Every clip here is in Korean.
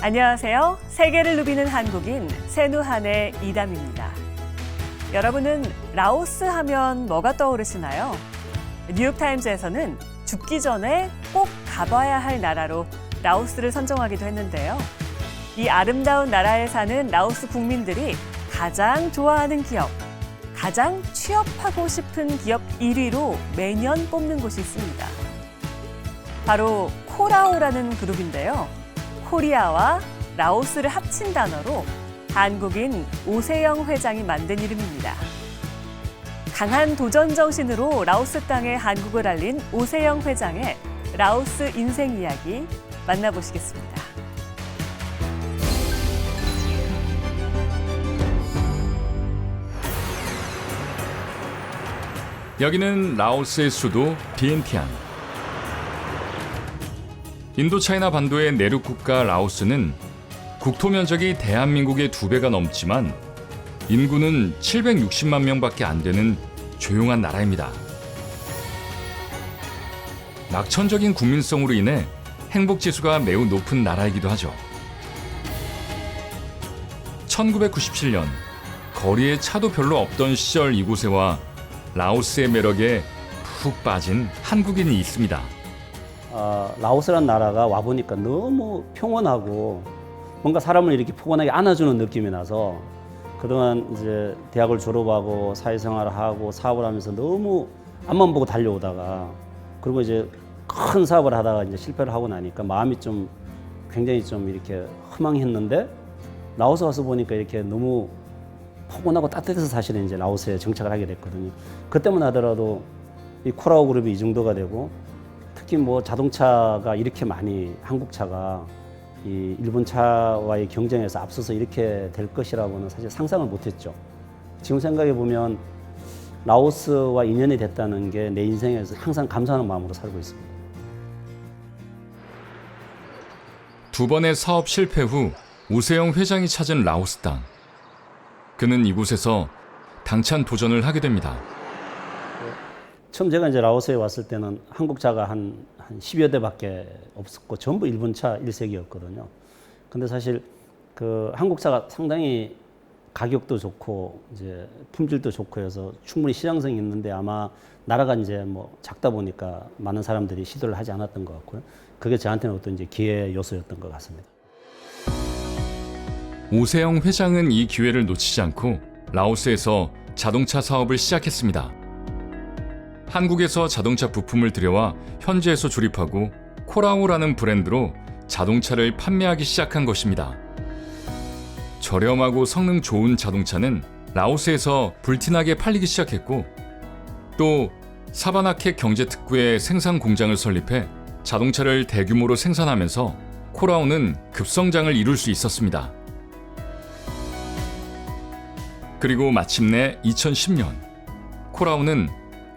안녕하세요. 세계를 누비는 한국인 세누한의 이담입니다. 여러분은 라오스 하면 뭐가 떠오르시나요? 뉴욕타임즈에서는 죽기 전에 꼭 가봐야 할 나라로 라오스를 선정하기도 했는데요. 이 아름다운 나라에 사는 라오스 국민들이 가장 좋아하는 기업, 가장 취업하고 싶은 기업 1위로 매년 뽑는 곳이 있습니다. 바로 코라오라는 그룹인데요. 코리아와 라오스를 합친 단어로 한국인 오세영 회장이 만든 이름입니다. 강한 도전 정신으로 라오스 땅에 한국을 알린 오세영 회장의 라오스 인생 이야기 만나보시겠습니다. 여기는 라오스의 수도 비엔티안. 인도차이나 반도의 내륙 국가 라오스는 국토 면적이 대한민국의 2배가 넘지만 인구는 760만 명밖에 안 되는 조용한 나라입니다. 낙천적인 국민성으로 인해 행복지수가 매우 높은 나라이기도 하죠. 1997년 거리에 차도 별로 없던 시절 이곳에 와 라오스의 매력에 푹 빠진 한국인이 있습니다. 라오스라는 나라가 와보니까 너무 평온하고 뭔가 사람을 이렇게 포근하게 안아주는 느낌이 나서 그동안 이제 대학을 졸업하고 사회생활을 하고 사업을 하면서 너무 앞만 보고 달려오다가 그리고 이제 큰 사업을 하다가 이제 실패를 하고 나니까 마음이 좀 굉장히 좀 이렇게 허망했는데 라오스 와서 보니까 이렇게 너무 포근하고 따뜻해서 사실은 이제 라오스에 정착을 하게 됐거든요. 그때만 하더라도 이 코라오 그룹이 이 정도가 되고 특히 뭐 자동차가 이렇게 많이 한국 차가 이 일본 차와의 경쟁에서 앞서서 이렇게 될 것이라고는 사실 상상을 못했죠. 지금 생각해 보면 라오스와 인연이 됐다는 게 내 인생에서 항상 감사하는 마음으로 살고 있습니다. 2번의 사업 실패 후 오세영 회장이 찾은 라오스 땅. 그는 이곳에서 당찬 도전을 하게 됩니다. 처음 제가 이제 라오스에 왔을 때는 한국차가 한 10여 대밖에 없었고 전부 일본차 1색이었거든요. 근데 사실 그 한국차가 상당히 가격도 좋고 이제 품질도 좋고 해서 충분히 시장성이 있는데 아마 나라가 이제 뭐 작다 보니까 많은 사람들이 시도를 하지 않았던 것 같고요. 그게 저한테는 어떤 이제 기회 요소였던 것 같습니다. 오세영 회장은 이 기회를 놓치지 않고 라오스에서 자동차 사업을 시작했습니다. 한국에서 자동차 부품을 들여와 현지에서 조립하고 코라오라는 브랜드로 자동차를 판매하기 시작한 것입니다. 저렴하고 성능 좋은 자동차는 라오스에서 불티나게 팔리기 시작했고 또 사바나켓 경제특구의 생산 공장을 설립해 자동차를 대규모로 생산하면서 코라오는 급성장을 이룰 수 있었습니다. 그리고 마침내 2010년 코라오는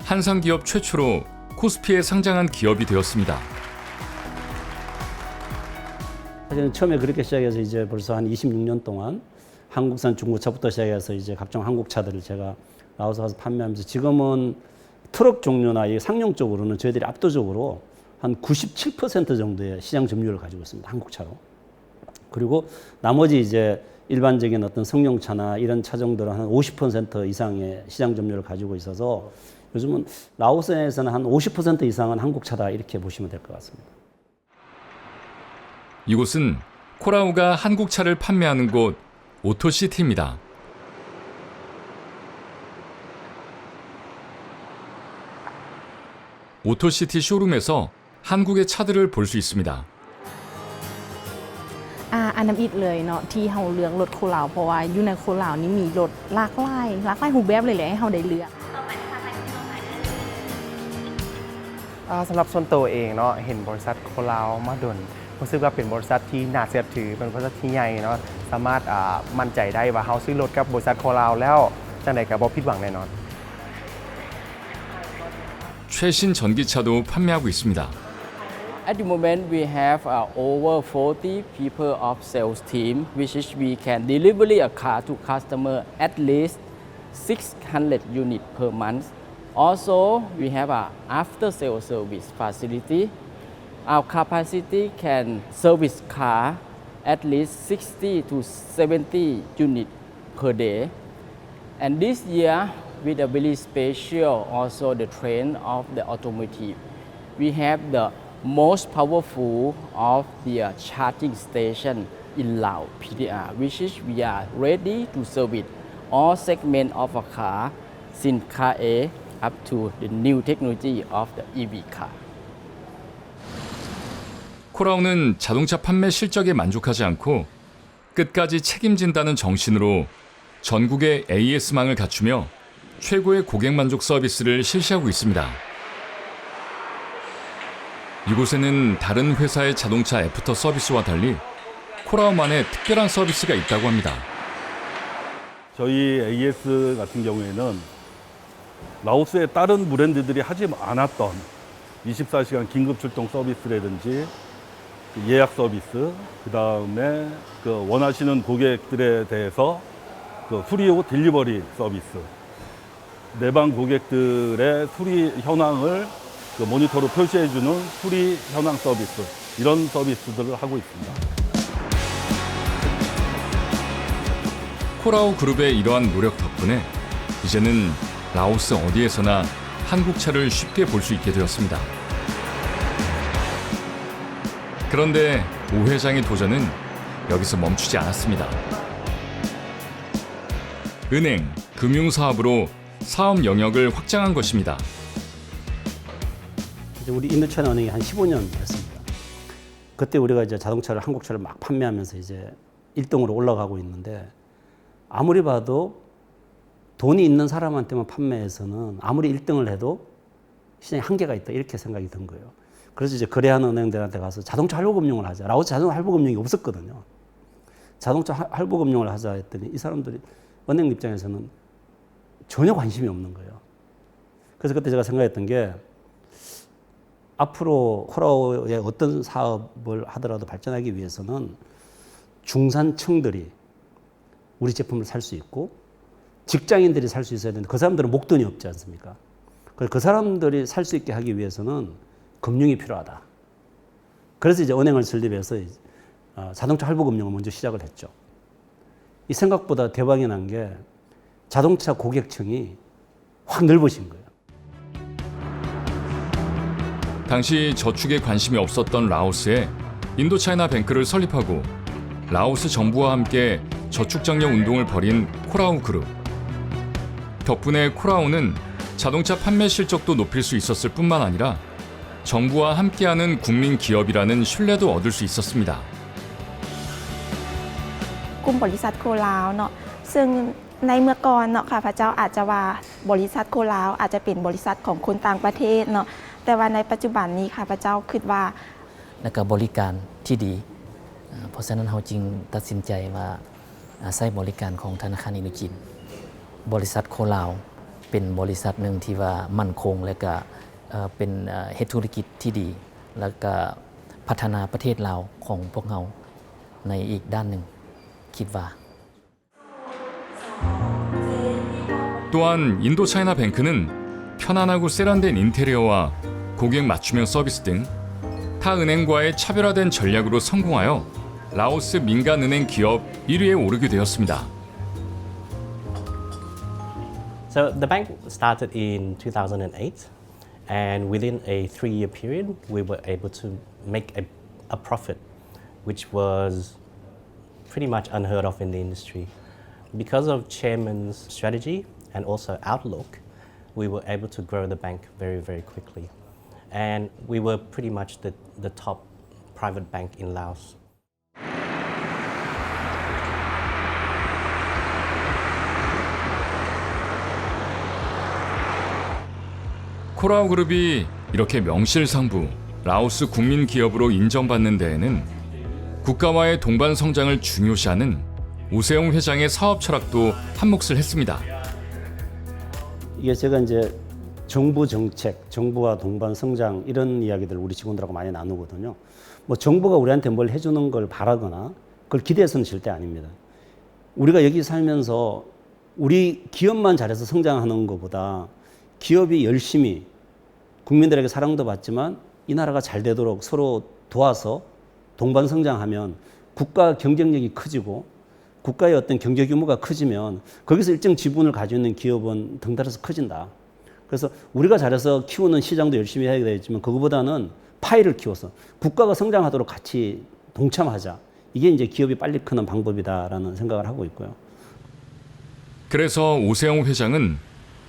한상기업 최초로 코스피에 상장한 기업이 되었습니다. 사실은 처음에 그렇게 시작해서 이제 벌써 한 26년 동안 한국산 중고차부터 시작해서 이제 각종 한국차들을 제가 라오스 가서 판매하면서 지금은 트럭 종류나 이 상용 쪽으로는 저희들이 압도적으로 한 97% 정도의 시장 점유율을 가지고 있습니다. 한국차로. 그리고 나머지 이제 일반적인 어떤 승용차나 이런 차 정도는 한 50% 이상의 시장 점유율을 가지고 있어서 요즘은 라오스에서는 한 50% 이상은 한국차다 이렇게 보시면 될 것 같습니다. 이곳은 코라오가 한국차를 판매하는 곳 오토시티입니다. 오토시티 쇼룸에서 한국의 차들을 볼 수 있습니다. อันนั้นอิดเลยเนาะที่เฮาเลือกรถโคลาวเพราะว่าอยู่ในโคลาวนี่มีรถหลากหลายรูปแบบเลยแหละให้เฮาได้เลือก สำหรับส่วนตัวเองเนาะเห็นบริษัทโคลาวมาดนรู้สึกว่าเป็นบริษัทที่น่าเชื่อถือเป็นบริษัทที่ใหญ่เนาะสามารถมั่นใจได้ว่าเฮาซื้อรถกับบริษัทโคลาวแล้วจังได๋ก็บ่ผิดหวังแน่นอน 최신 전기차도 판매하고 있습니다. At the moment, we have over 40 people of sales team, which is we can deliver a car to customer at least 600 units per month. Also, we have a after-sale service facility. Our capacity can service car at least 60 to 70 units per day. And this year, with a very special also the trend of the automotive, we have the most powerful of the charging station in Laos PDR, which is we are ready to service all segment of a car, since car A up to the new technology of the EV car. 코라우는 자동차 판매 실적에 만족하지 않고 끝까지 책임진다는 정신으로 전국의 AS망을 갖추며 최고의 고객 만족 서비스를 실시하고 있습니다. 이곳에는 다른 회사의 자동차 애프터 서비스와 달리 코라우만의 특별한 서비스가 있다고 합니다. 저희 AS 같은 경우에는 라오스의 다른 브랜드들이 하지 않았던 24시간 긴급 출동 서비스라든지 예약 서비스, 그 다음에 원하시는 고객들에 대해서 수리 딜리버리 서비스, 내방 고객들의 수리 현황을 모니터로 표시해주는 수리 현황 서비스, 이런 서비스들을 하고 있습니다. 코라우 그룹의 이러한 노력 덕분에 이제는 라오스 어디에서나 한국 차를 쉽게 볼 수 있게 되었습니다. 그런데 오 회장의 도전은 여기서 멈추지 않았습니다. 은행, 금융사업으로 사업 영역을 확장한 것입니다. 이제 우리 인도차이나은행이 한 15년 됐습니다. 그때 우리가 이제 자동차를 한국차를 막 판매하면서 이제 1등으로 올라가고 있는데 아무리 봐도 돈이 있는 사람한테만 판매해서는 아무리 1등을 해도 시장에 한계가 있다 이렇게 생각이 든 거예요. 그래서 이제 거래하는 은행들한테 가서 자동차 할부금융을 하자. 라오스 자동차 할부금융이 없었거든요. 자동차 할부금융을 하자 했더니 이 사람들이 은행 입장에서는 전혀 관심이 없는 거예요. 그래서 그때 제가 생각했던 게 앞으로 코라우의 어떤 사업을 하더라도 발전하기 위해서는 중산층들이 우리 제품을 살 수 있고 직장인들이 살 수 있어야 되는데 그 사람들은 목돈이 없지 않습니까? 그래서 그 사람들이 살 수 있게 하기 위해서는 금융이 필요하다. 그래서 이제 은행을 설립해서 자동차 할부금융을 먼저 시작을 했죠. 이 생각보다 대박이 난 게 자동차 고객층이 확 넓어진 거예요. 당시 저축에 관심이 없었던 라오스에 인도차이나 뱅크를 설립하고 라오스 정부와 함께 저축장려 운동을 벌인 코라우 그룹. 덕분에 코라우는 자동차 판매 실적도 높일 수 있었을 뿐만 아니라 정부와 함께하는 국민 기업이라는 신뢰도 얻을 수 있었습니다. กลุ่มบริษัทโคลาวเนาะซึ่งในเมื่อก่อนเนาะค่ะพระเจ้าอาจจะว่าบริษัทโคลาวอาจจะเป็นบริษัทของคนต่างประเทศเนาะแต่ว่าในปัจจุบันนี้ค่ะพระเจ้าคิดว่า และก็บริการที่ดีเพราะฉะนั้นเราจึงตัดสินใจว่าใช้บริการของธนาคารอินโดจีนบริษัทโคลาวเป็นบริษัทหนึ่งที่ว่ามั่นคงและก็เป็นเฮ็ดธุรกิจที่ดีแล้วก็พัฒนาประเทศลาวของพวกเราในอีกด้านหนึ่งคิดว่า 또한 인도차이나 뱅크는 편안하고 세련된 인테리어와 고객 맞춤형 서비스 등 타 은행과의 차별화된 전략으로 성공하여 라오스 민간은행 기업 1위에 오르게 되었습니다. So the bank started in 2008, and within a 3-year period, we were able to make a profit, which was pretty much unheard of in the industry. Because of Chairman's strategy and also outlook, we were able to grow the bank very, very quickly. And we were pretty much the top private bank in Laos. 코라우 그룹이 이렇게 명실상부 라오스 국민 기업으로 인정받는 데에는 국가와의 동반 성장을 중요시하는 오세용 회장의 사업 철학도 한몫을 했습니다. 이게 제가 이제 정부 정책, 정부와 동반 성장 이런 이야기들 우리 직원들하고 많이 나누거든요. 뭐 정부가 우리한테 뭘 해주는 걸 바라거나 그걸 기대해서는 절대 아닙니다. 우리가 여기 살면서 우리 기업만 잘해서 성장하는 것보다 기업이 열심히 국민들에게 사랑도 받지만 이 나라가 잘 되도록 서로 도와서 동반 성장하면 국가 경쟁력이 커지고 국가의 어떤 경제 규모가 커지면 거기서 일정 지분을 가지고 있는 기업은 덩달아서 커진다. 그래서 우리가 잘해서 키우는 시장도 열심히 해야 되겠지만 그거보다는 파이를 키워서 국가가 성장하도록 같이 동참하자. 이게 이제 기업이 빨리 크는 방법이다라는 생각을 하고 있고요. 그래서 오세영 회장은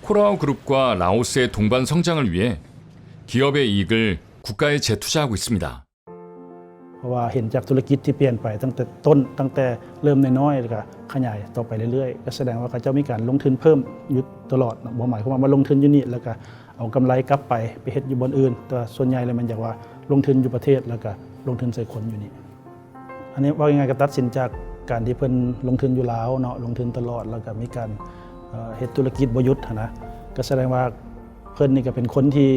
코라우 그룹과 라오스의 동반 성장을 위해 기업의 이익을 국가에 재투자하고 있습니다. เพราะว่าเห็นจากธุรกิจที่เปลี่ยนไปตั้งแต่ต้นตั้งแต่เริ่มน้อยๆแล้วก็ขยายต่อไปเรื่อยๆก็แสดงว่าเขาจะมีการลงทุนเพิ่มอยู่ตลอดบ่หมายความว่ามาลงทุนอยู่นี่แล้วก็เอากำไรกลับไปเฮ็ดอยู่บนอื่นแต่ส่วนใหญ่เลยมันอยากว่าลงทุนอยู่ประเทศแล้วก็ลงทุนใส่คนอยู่นี่อันนี้ว่ายังไงก็ตัดสินจากการที่เพิ่นลงทุนอยู่ลาวเนาะลงทุนตลอดแล้วก็มีการเฮ็ดธุรกิจบ่หยุดนะก็แสดงว่าเพิ่นนี่ก็เป็นคนที่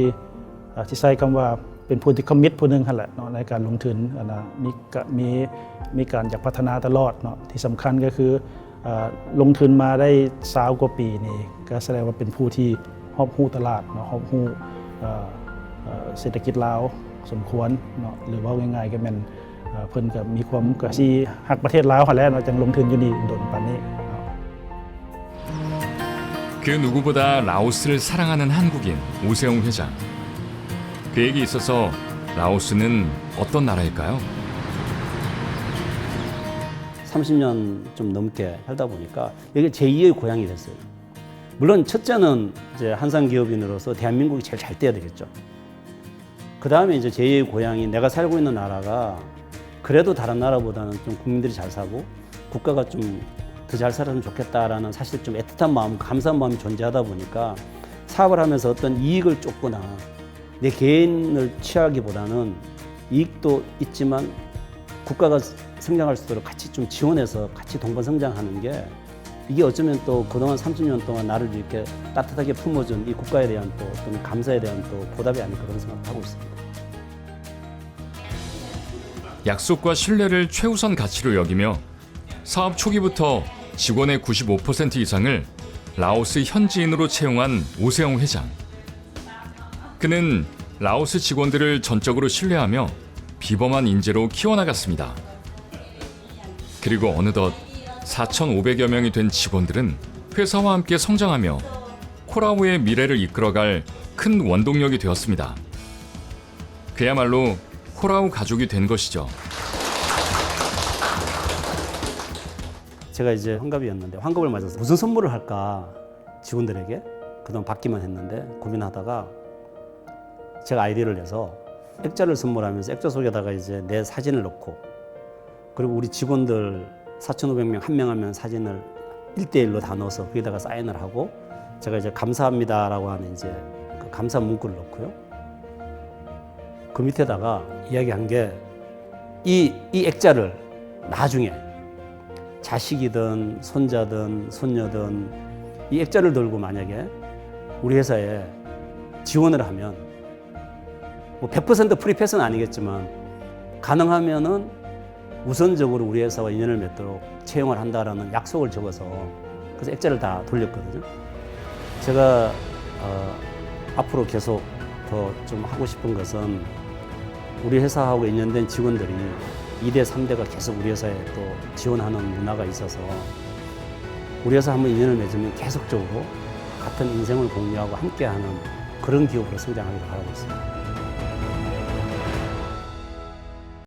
ใช้คำว่าเป็นผู้ที่คอมมิตผู้หนึ่งนั่นแหละเนาะในการลงทุนนะมีการอยากพัฒนาตลอดเนาะที่สำคัญก็คือลงทุนมาได้20 กว่าปีนี่ก็แสดงว่าเป็นผู้ที่รอบรู้ตลาดเนาะรอบรู้เศรษฐกิจลาวสมควรเนาะหรือว่าง่ายๆก็เป็นเพิ่นก็มีความกะสิฮักประเทศลาวหั่นแหละเนาะจังลงทุนอยู่นี่โดนปานนี้ 그 누구보다 라오스를 사랑하는 한국인 오세영 회장. 그에게 있어서 라오스는 어떤 나라일까요? 30년 좀 넘게 살다 보니까 여기 제2의 고향이 됐어요. 물론 첫째는 이제 한산 기업인으로서 대한민국이 제일 잘 돼야 되겠죠. 그 다음에 이제 제2의 고향이 내가 살고 있는 나라가 그래도 다른 나라보다는 좀 국민들이 잘 사고 국가가 좀 더 잘 살았으면 좋겠다라는 사실 좀 애틋한 마음, 감사한 마음이 존재하다 보니까 사업을 하면서 어떤 이익을 쫓거나 내 개인을 취하기보다는 이익도 있지만 국가가 성장할 수 있도록 같이 좀 지원해서 같이 동반 성장하는 게 이게 어쩌면 또 그동안 30년 동안 나를 이렇게 따뜻하게 품어준 이 국가에 대한 또 어떤 감사에 대한 또 보답이 아닐까 그런 생각을 하고 있습니다. 약속과 신뢰를 최우선 가치로 여기며 사업 초기부터 직원의 95% 이상을 라오스 현지인으로 채용한 오세영 회장. 그는 라오스 직원들을 전적으로 신뢰하며 비범한 인재로 키워나갔습니다. 그리고 어느덧 4,500여 명이 된 직원들은 회사와 함께 성장하며 코라우의 미래를 이끌어갈 큰 원동력이 되었습니다. 그야말로 코라우 가족이 된 것이죠. 제가 이제 환갑이었는데 환갑을 맞아서 무슨 선물을 할까 직원들에게 그동안 받기만 했는데 고민하다가 제가 아이디어를 내서 액자를 선물하면서 액자 속에다가 이제 내 사진을 넣고 그리고 우리 직원들 4,500명 한 명 하면 사진을 1대1로 다 넣어서 거기다가 사인을 하고 제가 이제 감사합니다라고 하는 이제 그 감사 문구를 넣고요. 그 밑에다가 이야기한 게 이 액자를 나중에 자식이든 손자든 손녀든 이 액자를 들고 만약에 우리 회사에 지원을 하면 뭐 100% 프리패스는 아니겠지만 가능하면은 우선적으로 우리 회사와 인연을 맺도록 채용을 한다라는 약속을 적어서 그래서 액자를 다 돌렸거든요. 제가 앞으로 계속 더 좀 하고 싶은 것은 우리 회사하고 인연된 직원들이 2대, 3대가 계속 우리 회사에 또 지원하는 문화가 있어서 우리 회사 한번 인연을 맺으면 계속적으로 같은 인생을 공유하고 함께하는 그런 기업으로 성장하기를 바라고 있습니다.